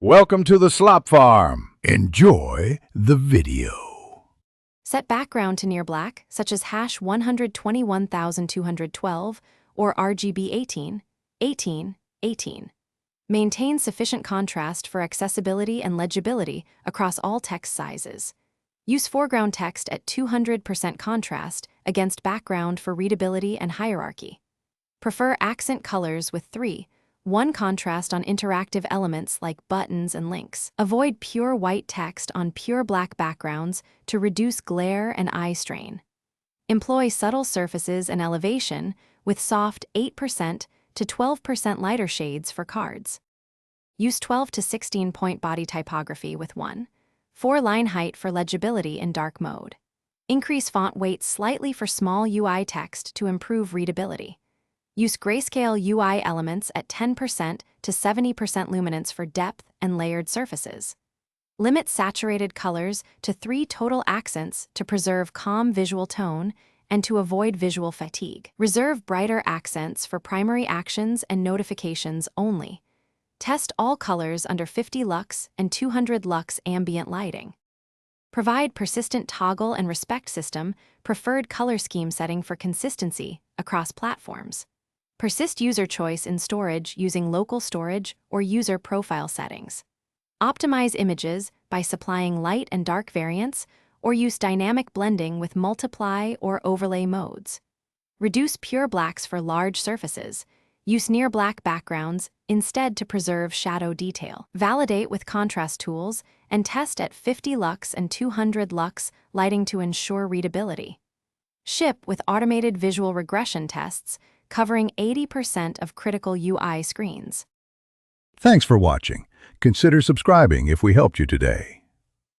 Welcome to the Slop Farm. Enjoy the video. Set background to near black, such as hash 121,212 or RGB 18, 18, 18. Maintain sufficient contrast for accessibility and legibility across all text sizes. Use foreground text at 200% contrast against background for readability and hierarchy. Prefer accent colors with 1 contrast on interactive elements like buttons and links. Avoid pure white text on pure black backgrounds to reduce glare and eye strain. Employ subtle surfaces and elevation with soft 8% to 12% lighter shades for cards. Use 12 to 16 point body typography with 4 line height for legibility in dark mode. Increase font weight slightly for small UI text to improve readability. Use grayscale UI elements at 10% to 70% luminance for depth and layered surfaces. Limit saturated colors to 3 total accents to preserve calm visual tone and to avoid visual fatigue. Reserve brighter accents for primary actions and notifications only. Test all colors under 50 lux and 200 lux ambient lighting. Provide persistent toggle and respect system preferred color scheme setting for consistency across platforms. Persist user choice in storage using local storage or user profile settings. Optimize images by supplying light and dark variants or use dynamic blending with multiply or overlay modes. Reduce pure blacks for large surfaces. Use near black backgrounds instead to preserve shadow detail. Validate with contrast tools and test at 50 lux and 200 lux lighting to ensure readability. Ship with automated visual regression tests covering 80% of critical UI screens. Thanks for watching. Consider subscribing if we helped you today.